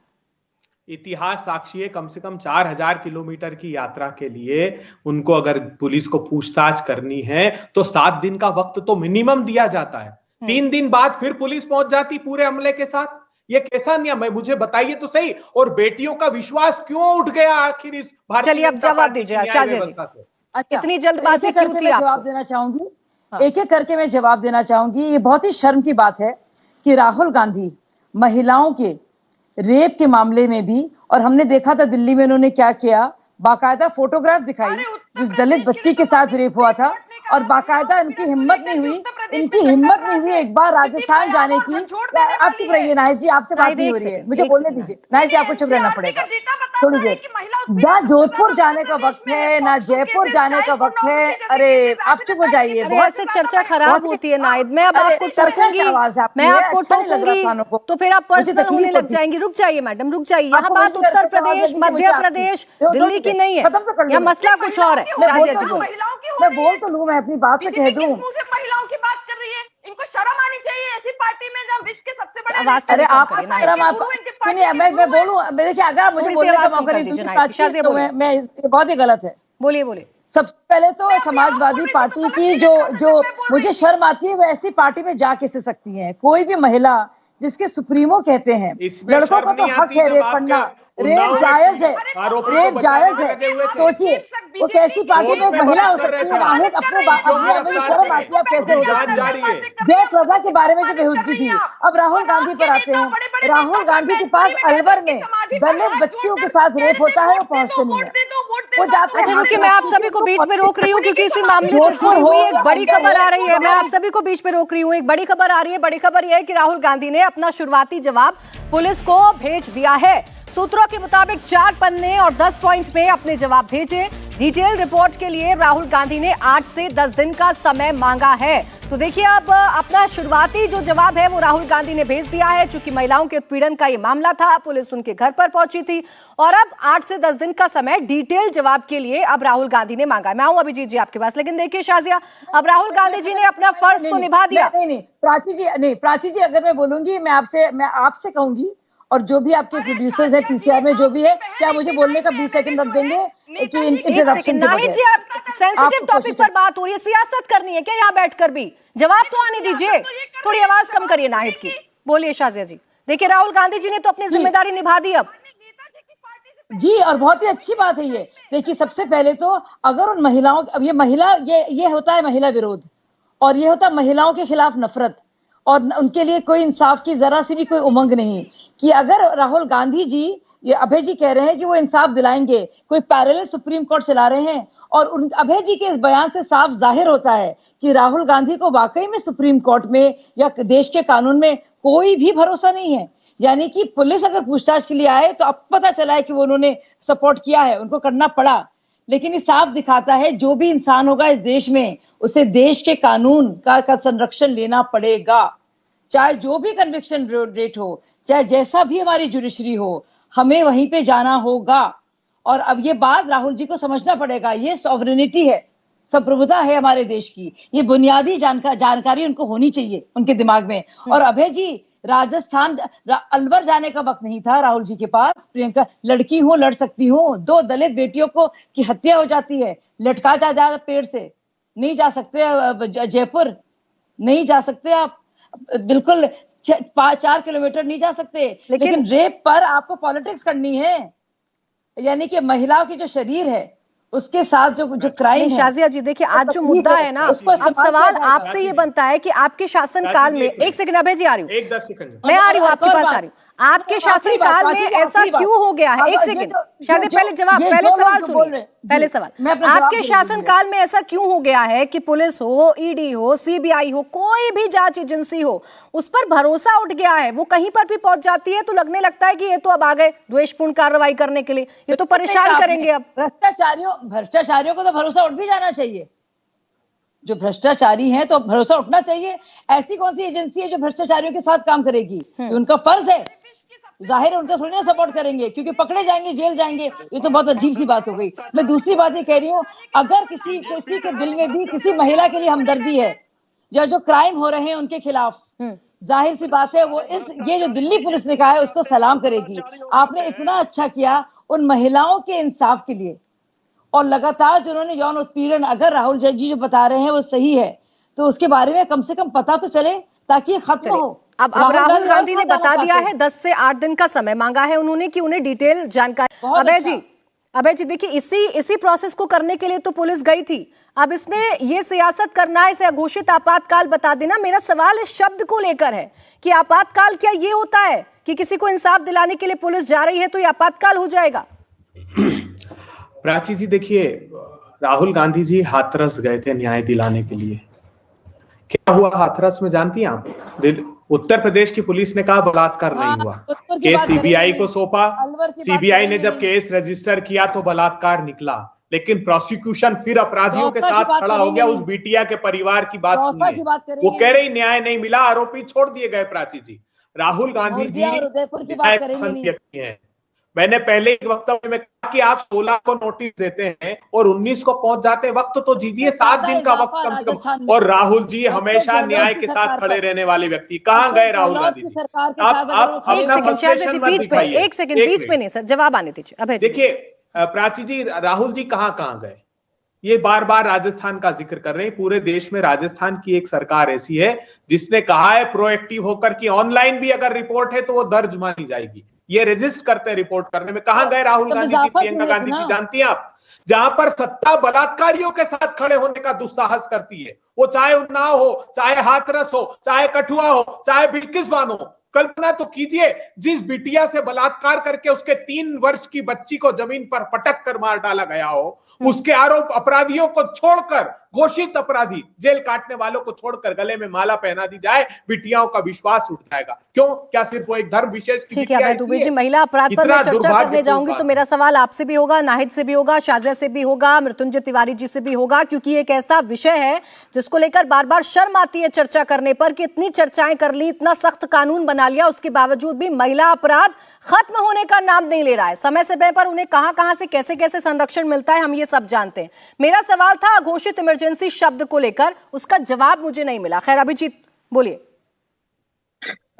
इतिहास साक्षी है, कम से कम 4000 किलोमीटर की यात्रा के लिए उनको अगर पुलिस को पूछताछ करनी है तो 7 दिन का वक्त तो मिनिमम दिया जाता है। 3 दिन बाद फिर पुलिस पहुंच जाती पूरे अमले के साथ। ये कैसा नियम है, मुझे बताइए तो सही। और बेटियों का विश्वास क्यों उठ गया आखिर इस भारतीय? चलिए अब जवाब दीजिए शाहजेद जी, इतनी जल्दबाजी क्यों थी? जवाब देना चाहूंगी, एक एक करके मैं जवाब देना चाहूंगी। ये बहुत ही शर्म की बात है कि राहुल गांधी महिलाओं के रेप के मामले में भी, और हमने देखा था दिल्ली में उन्होंने क्या किया, बाकायदा फोटोग्राफ दिखाई जिस दलित बच्ची के साथ रेप हुआ था, और बाकायदा इनकी हिम्मत नहीं हुई एक बार राजस्थान जाने की। आप चुप रहिए नाहिद जी, आपसे बात नहीं हो रही है, मुझे बोलने दीजिए। नाहिद जी आपको चुप रहना पड़ेगा थोड़ी देर। ना जोधपुर जाने का वक्त है, ना जयपुर जाने का वक्त है। अरे आप चुप हो जाइए, बहुत से चर्चा खराब होती है नाहिद। मैं अब आपको टोकूंगी, मैं आपको टोकूंगी तो फिर आप पर्सनल होने लग जाएंगी। रुक जाइए मैडम, रुक जाइए। यहाँ बात उत्तर प्रदेश, मध्य प्रदेश, दिल्ली की नहीं है, यह मसला कुछ और है। मैं बोल तो लूं, मैं अपनी बात तो कह दूं। महिलाओं की बात कर रही है, इनको शर्म आनी चाहिए ऐसी पार्टी में जब विश्व के सबसे बड़े। अरे आप शर्म, आप सुनिए, मैं बोलूं, देखिए अगर आप मुझे बोलने का मौका नहीं दूंगी तो मैं बहुत ही गलत है। बोलिए बोलिए। सबसे पहले तो समाजवादी पार्टी की जो मुझे शर्म आती है, वो ऐसी पार्टी में जा कैसे सकती है? कोई भी महिला जिसके सुप्रीमो कहते हैं लड़कों को तो हक है रेप करना, रेप जायज है, रेप जायज है। सोचिए वो कैसी पार्टी में एक महिला हो सकती है? राहित अपने शर्म आती है, कैसे हो सकती है? जय प्रदा के बारे में जो बेहूदगी थी। अब राहुल गांधी पर आते हैं। राहुल गांधी के पास अलवर में दलित बच्चियों के साथ रेप होता है, वो पहुंचते नहीं है, वो जाते हैं। रुकिए, मैं आप सभी को बीच में रोक रही हूँ क्योंकि इसी मामले से जुड़ी हुई एक बड़ी खबर आ रही है। मैं आप सभी को बीच में रोक रही हूँ, एक बड़ी खबर आ रही है। बड़ी खबर यह है कि राहुल गांधी ने अपना शुरुआती जवाब पुलिस को भेज दिया है। सूत्रों के मुताबिक 4 पन्ने और 10 पॉइंट में अपने जवाब भेजे। डिटेल रिपोर्ट के लिए राहुल गांधी ने 8 से 10 दिन का समय मांगा है। तो देखिए, अब अपना शुरुआती जो जवाब है वो राहुल गांधी ने भेज दिया है। चूंकि महिलाओं के उत्पीड़न का ये मामला था, पुलिस उनके घर पर पहुंची थी और अब 8 से 10 दिन का समय डिटेल जवाब के लिए अब राहुल गांधी ने मांगा है। मैं आऊं अभिजीत जी आपके पास, लेकिन देखिए शाजिया, अब राहुल गांधी जी ने अपना फर्ज तो निभा दिया। नहीं, प्राची जी अगर मैं बोलूंगी, मैं आपसे कहूंगी, और जो भी आपके प्रोड्यूसर्स हैं पीसीआर में जो भी है, क्या मुझे बोलने का 20 सेकंड रख देंगे कि इंटरप्शन के बगैर? सेंसिटिव टॉपिक पर बात हो रही है, सियासत करनी है क्या यहाँ बैठकर भी? जवाब तो आने दीजिए, थोड़ी आवाज कम करिए नाहिद की। बोलिए शाजिया जी। देखिए, राहुल गांधी जी ने तो अपनी जिम्मेदारी निभा दी अब जी, और बहुत ही अच्छी बात है ये। देखिए, सबसे पहले तो अगर उन महिलाओं, अब ये होता है महिला विरोध, और ये होता है महिलाओं के खिलाफ नफरत, और उनके लिए कोई इंसाफ की जरा सी भी कोई उमंग नहीं कि अगर राहुल गांधी जी, ये अभय जी कह रहे हैं कि वो इंसाफ दिलाएंगे, कोई पैरेलल सुप्रीम कोर्ट चला रहे हैं, और उन अभय जी के इस बयान से साफ जाहिर होता है कि राहुल गांधी को वाकई में सुप्रीम कोर्ट में या देश के कानून में कोई भी भरोसा नहीं है। यानी कि पुलिस अगर पूछताछ के लिए आए तो अब पता चला है कि वो उन्होंने सपोर्ट किया है, उनको करना पड़ा, लेकिन ये साफ दिखाता है जो भी इंसान होगा इस देश में, उसे देश के कानून का संरक्षण लेना पड़ेगा, चाहे जो भी कन्विक्शन रेट हो, चाहे जैसा भी हमारी जुडिशरी हो, हमें वहीं पे जाना होगा। और अब ये बात राहुल जी को समझना पड़ेगा, ये सॉवरेनिटी है, संप्रभुता है हमारे देश की, ये बुनियादी जानकारी उनको होनी चाहिए उनके दिमाग में। और अभय जी, राजस्थान अलवर जाने का वक्त नहीं था राहुल जी के पास। प्रियंका लड़की हो, लड़ सकती हो, 2 दलित बेटियों की हत्या हो जाती है, लटका जा पेड़ से, नहीं जा सकते जयपुर, नहीं जा सकते आप, बिल्कुल 4 किलोमीटर नहीं जा सकते, लेकिन रेप पर आपको पॉलिटिक्स करनी है। यानी कि महिलाओं की जो शरीर है उसके साथ जो क्राइम है। शाजिया जी, देखिए, आज जो मुद्दा है ना, अब सवाल आपसे ये बनता है कि आपके शासनकाल में, एक सेकंड अभय जी आ रही हूँ, 10 सेकंड मैं आ रही हूँ आपके पास आ रही हूँ, आपके शासनकाल में ऐसा क्यों हो गया है? एक सेकंड शाजिया, पहले सवाल सुनिए, पहले सवाल। आपके शासनकाल में ऐसा क्यों हो गया है कि पुलिस हो, ईडी हो, सीबीआई हो, कोई भी जांच एजेंसी हो, उस पर भरोसा उठ गया है? वो कहीं पर भी पहुंच जाती है तो लगने लगता है कि ये तो अब आ गए द्वेषपूर्ण कार्रवाई करने के लिए, ये तो परेशान करेंगे अब। भ्रष्टाचारियों को तो भरोसा उठ भी जाना चाहिए, जो भ्रष्टाचारी हैं तो भरोसा उठना चाहिए। ऐसी कौन सी एजेंसी है जो भ्रष्टाचारियों के साथ काम करेगी? उनका फर्ज है, जाहिर है उनका थोड़ी ना सपोर्ट करेंगे, क्योंकि पकड़े जाएंगे, जेल जाएंगे, ये तो बहुत अजीब सी बात हो गई। मैं दूसरी बात ये कह रही हूँ, अगर किसी के दिल में भी किसी महिला के लिए हमदर्दी है, या जो क्राइम हो रहे हैं उनके खिलाफ, जाहिर सी बात है वो ये जो दिल्ली पुलिस ने कहा है उसको सलाम करेगी। आपने इतना अच्छा किया उन महिलाओं के इंसाफ के लिए, और लगातार जिन्होंने यौन उत्पीड़न, अगर राहुल जी जो बता रहे हैं वो सही है तो उसके बारे में कम से कम पता तो चले, ताकि ये खत्म हो। अब राहुल गांधी ने बता दिया है, 10 से 8 दिन का समय मांगा है उन्होंने कि उन्हें डिटेल जानकारी। अभय जी देखिए, इसी प्रोसेस को करने के लिए तो पुलिस गई थी। अब इसमें ये सियासत करना, इसे अघोषित आपातकाल बता देना। मेरा सवाल इस शब्द को लेकर है कि आपातकाल क्या ये होता है कि किसी को इंसाफ दिलाने के लिए पुलिस जा रही है तो ये आपातकाल हो जाएगा? प्राची जी, देखिए, राहुल गांधी जी हाथरस गए थे न्याय दिलाने के लिए। क्या हुआ हाथरस में जानती हैं आप? उत्तर प्रदेश की पुलिस ने कहा बलात्कार नहीं हुआ, केस सीबीआई को सौंपा, सीबीआई ने जब केस रजिस्टर किया तो बलात्कार निकला, लेकिन प्रोसिक्यूशन फिर अपराधियों के साथ खड़ा हो गया। उस बिटिया के परिवार की बात सुनिए, वो कह रही न्याय नहीं मिला, आरोपी छोड़ दिए गए। प्राची जी, राहुल गांधी जी व्यक्ति हैं। मैंने पहले एक वक्तव्य में कहा कि आप 16 को नोटिस देते हैं और 19 को पहुंच जाते हैं, वक्त तो दीजिए, 7 दिन का वक्त कम से कम। और राहुल जी हमेशा न्याय के साथ खड़े रहने वाले व्यक्ति, कहाँ गए राहुल गांधी जी? आप अपना फ्रस्ट्रेशन मत दिखाइए। एक सेकंड बीच में नहीं सर, जवाब आने दीजिए। अभय देखिए प्राची जी, राहुल जी कहाँ गए? ये बार बार राजस्थान का जिक्र कर रहे हैं। पूरे देश में राजस्थान की एक सरकार ऐसी है जिसने कहा है प्रोएक्टिव होकर कि ऑनलाइन भी अगर रिपोर्ट है तो वो दर्ज मानी जाएगी। ये रजिस्टर करते हैं रिपोर्ट करने में। कहां गए राहुल गांधी जी, प्रियंका गांधी जी? जानती हैं आप, जहां पर सत्ता बलात्कारियों के साथ खड़े होने का दुस्साहस करती है, वो चाहे उन्नाव हो, चाहे हाथरस हो, चाहे कठुआ हो, चाहे बिल्किसवान हो, कल्पना तो कीजिए, जिस बिटिया से बलात्कार करके उसके 3 वर्ष की बच्ची को जमीन पर पटक कर मार डाला गया हो, उसके आरोप अपराधियों को छोड़कर घोषित अपराधी जेल काटने वालों को छोड़कर गले में माला पहना दी जाए, बिटियाओं का विश्वास उठ जाएगा। क्यों? क्या सिर्फ वो एक धर्म विशेष की ठीक है अभय दुबे जी, महिला अपराध पर मैं चर्चा करने जाऊंगी तो मेरा सवाल आपसे भी होगा, नाहिद से भी होगा, शाजिया से भी होगा, मृत्युंजय तिवारी जी से भी होगा, क्योंकि एक ऐसा विषय है जिसको लेकर बार बार शर्म आती है चर्चा करने पर कि इतनी चर्चाएं कर ली, इतना सख्त कानून बना लिया, उसके बावजूद भी महिला अपराध खत्म होने का नाम नहीं ले रहा है। समय समय पर उन्हें कहां से कैसे कैसे संरक्षण मिलता है हम ये सब जानते हैं। मेरा सवाल था अघोषित इमरजेंसी शब्द को लेकर, उसका जवाब मुझे नहीं मिला। खैर अभिजीत बोलिए।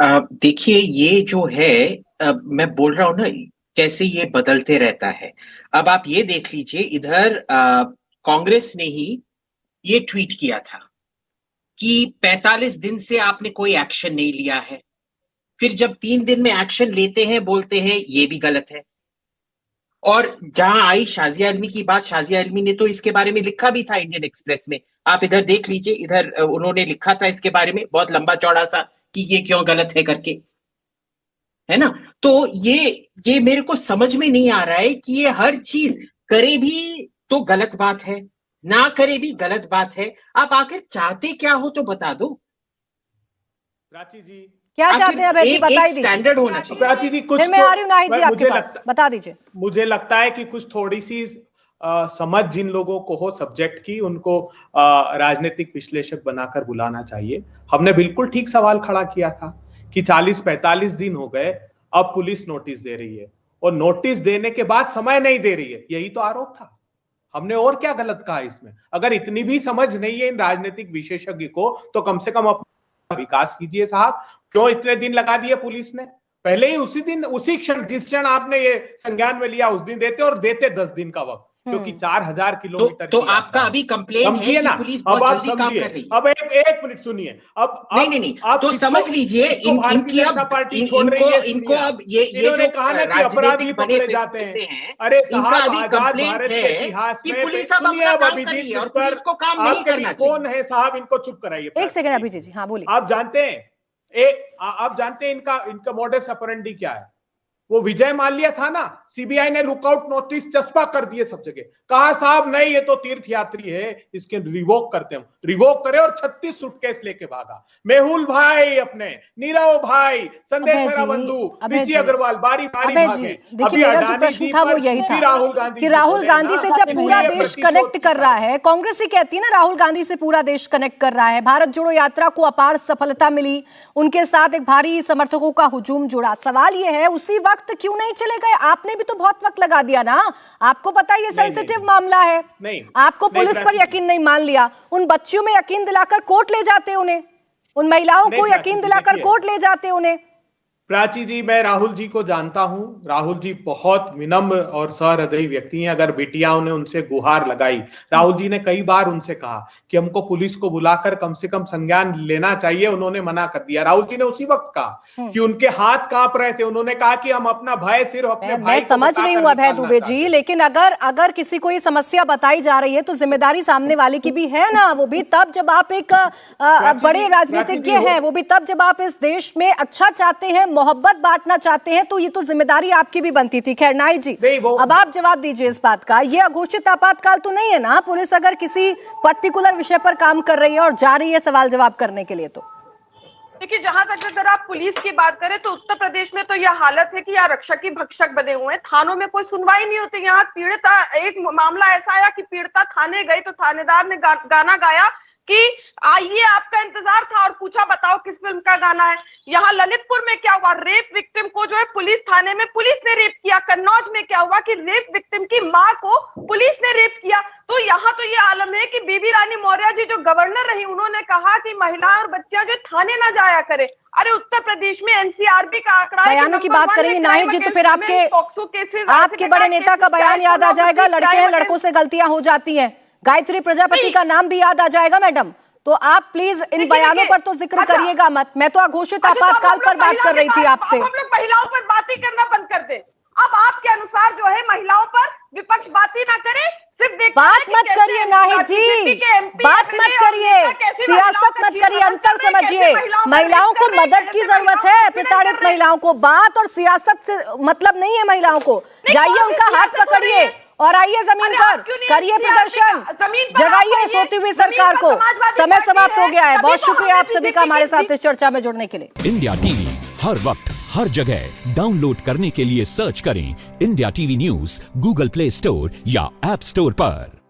देखिए ये जो है मैं बोल रहा हूं ना कैसे ये बदलते रहता है। अब आप ये देख लीजिए, इधर कांग्रेस ने ही ये ट्वीट किया था कि 45 दिन से आपने कोई एक्शन नहीं लिया है, फिर जब 3 दिन में एक्शन लेते हैं बोलते हैं ये भी गलत है। और जहां आई शाजिया आलमी की बात, शाजिया आलमी ने तो इसके बारे में लिखा भी था इंडियन एक्सप्रेस में, आप इधर देख लीजिए, इधर उन्होंने लिखा था इसके बारे में बहुत लंबा चौड़ा सा कि ये क्यों गलत है करके, है ना। तो ये मेरे को समझ में नहीं आ रहा है कि ये हर चीज करे भी तो गलत बात है, ना करे भी गलत बात है। आप आखिर चाहते क्या हो तो बता दो। प्राची जी क्या चाहते हैं अभय जी, बताइए। स्टैंडर्ड होना चाहिए। प्राची जी कुछ फिर मैं आ रही हूं नाहिद जी आपके पास, बता दीजिए। मुझे लगता है कि कुछ थोड़ी सी समझ जिन लोगों को हो सब्जेक्ट की, उनको राजनीतिक विश्लेषक बनाकर बुलाना चाहिए। हमने बिल्कुल ठीक सवाल खड़ा किया था कि 40-45 दिन हो गए, अब पुलिस नोटिस दे रही है और नोटिस देने के बाद समय नहीं दे रही है, यही तो आरोप था। हमने और क्या गलत कहा इसमें? अगर इतनी भी समझ नहीं है इन राजनीतिक विशेषज्ञ को तो कम से कम अपना विकास कीजिए साहब। क्यों इतने दिन लगा दिए पुलिस ने? पहले ही उसी दिन, उसी क्षण, जिस क्षण आपने ये संज्ञान में लिया उस दिन देते, और देते 10 दिन का वक्त, क्योंकि 4000 किलोमीटर तो आपका अभी कंप्लेंट है कि पुलिस बहुत जल्दी काम कर रही है। अब एक मिनट सुनिए। अब नहीं तो समझ लीजिए इनकी इनको अब ये जो कहा ना कि अपराधी पकड़े जाते हैं, अरे इनका अभी कंप्लेंट है कि पुलिस अब अपना काम कर रही है और पुलिस को काम नहीं करना चाहिए। कौन है साहब, इनको चुप कराइए। एक सेकंड अभिजीत जी, हाँ बोलिए। आप जानते हैं इनका मॉडस ऑपरेंडी क्या है? वो विजय माल्या था ना, सीबीआई ने लुकआउट नोटिस चस्पा कर दिए सब जगह, कहा साहब नहीं ये तो तीर्थ यात्री है, इसके रिवोक करते हैं। रिवोक करे और 36 सूटकेस लेके भागा। मेहुल भाई, अपने नीरव भाई, संदेश बंधु, ऋषि अग्रवाल बारी बारी भागे। देखिए मेरा जो प्रश्न था वो यही था कि राहुल गांधी से जब पूरा देश कनेक्ट कर रहा है, कांग्रेस ही कहती है ना राहुल गांधी से पूरा देश कनेक्ट कर रहा है, भारत जोड़ो यात्रा को अपार सफलता मिली, उनके साथ एक भारी समर्थकों का हुजूम जुड़ा। सवाल ये है उसी वक्त क्यों नहीं चले गए? आपने भी तो बहुत वक्त लगा दिया ना, आपको पता है ये सेंसिटिव मामला है। आपको पुलिस पर यकीन नहीं, मान लिया, उन बच्चियों में यकीन दिलाकर कोर्ट ले जाते उन्हें, उन महिलाओं को यकीन दिलाकर कोर्ट ले जाते उन्हें। प्राची जी, मैं राहुल जी को जानता हूं, राहुल जी बहुत विनम्र और सहृदयी व्यक्ति हैं। अगर बिटियाओं ने उनसे गुहार लगाई, राहुल जी ने कई बार उनसे कहा कि हमको पुलिस को बुलाकर कम से कम संज्ञान लेना चाहिए, उन्होंने मना कर दिया। राहुल जी ने उसी वक्त कहा कि उनके हाथ कांप रहे थे, उन्होंने कहा कि हम अपना भय सिर्फ अपने भाई को समझ रही हूं अभय दुबे जी, लेकिन अगर किसी को ये समस्या बताई जा रही है तो जिम्मेदारी सामने वाले की भी है ना। वो भी तब जब आप एक बड़े राजनीतिज्ञ हैं, वो भी तब जब आप इस देश में अच्छा चाहते हैं, मोहब्बत बांटना चाहते हैं, तो ये तो जिम्मेदारी आपकी भी बनती थी। खैर नाहिद जी, अब आप जवाब दीजिए इस बात का, ये अघोषित आपातकाल तो नहीं है ना? पुलिस अगर किसी पर्टिकुलर विषय पर काम कर रही है और जा रही है सवाल जवाब करने के लिए, तो देखिए जहां तक अगर आप पुलिस की बात करें तो उत्तर प्रदेश में तो यह हालत है कि यहाँ रक्षक ही भक्षक बने हुए हैं, थानों में कोई सुनवाई नहीं होती। यहाँ पीड़िता, एक मामला ऐसा आया कि पीड़िता थाने गई तो थानेदार ने गाना गाया कि आइए आपका इंतजार था, और पूछा बताओ किस फिल्म का गाना है। यहाँ ललितपुर में क्या हुआ, रेप विक्टिम को जो है पुलिस थाने में पुलिस ने रेप किया। कन्नौज में क्या हुआ कि रेप विक्टिम की मां को पुलिस ने रेप किया। तो यहाँ तो ये आलम है कि बेबी रानी मौर्य जी जो गवर्नर रही, उन्होंने कहा कि महिलाएं और बच्चियां जो थाने ना जाया करे। अरे उत्तर प्रदेश में एनसीआरबी का आंकड़ा, बयानों की बात करेंगे नाहिद जी, तो फिर आपके बड़े नेता का बयान याद आ जाएगा, लड़के हैं लड़कों से गलतियां हो जाती हैं, गायत्री प्रजापति का नाम भी याद आ जाएगा मैडम। तो आप प्लीज इन बयानों पर तो जिक्र करिएगा मत। मैं तो अघोषित आपातकाल पर बात कर रही थी आपसे। हम लोग महिलाओं पर बात ही करना बंद कर दे। अब आपके अनुसार जो है महिलाओं पर विपक्ष बात ही ना करे, सिर्फ बात मत करिए नाहिद जी, बात मत करिए, सियासत मत करिए, अंतर समझिए। महिलाओं को मदद की जरूरत है, प्रताड़ित महिलाओं को। बात और सियासत से मतलब नहीं है महिलाओं को। जाइए उनका हाथ पकड़िए, और आइए जमीन अरे पर, आप क्यों नहीं करिए एनसीआर प्रदर्शन, जमीन पर जगाइए आप सोती हुई जमीन सरकार पर को। समाजवादी समय पार्टी समाप्त हो गया है। तभी बहुत तो शुक्रिया आप हमने सभी का बीजेपी हमारे की साथ इस चर्चा में जुड़ने के लिए। इंडिया टीवी हर वक्त हर जगह डाउनलोड करने के लिए सर्च करें India TV news Google play store या ऐप स्टोर पर।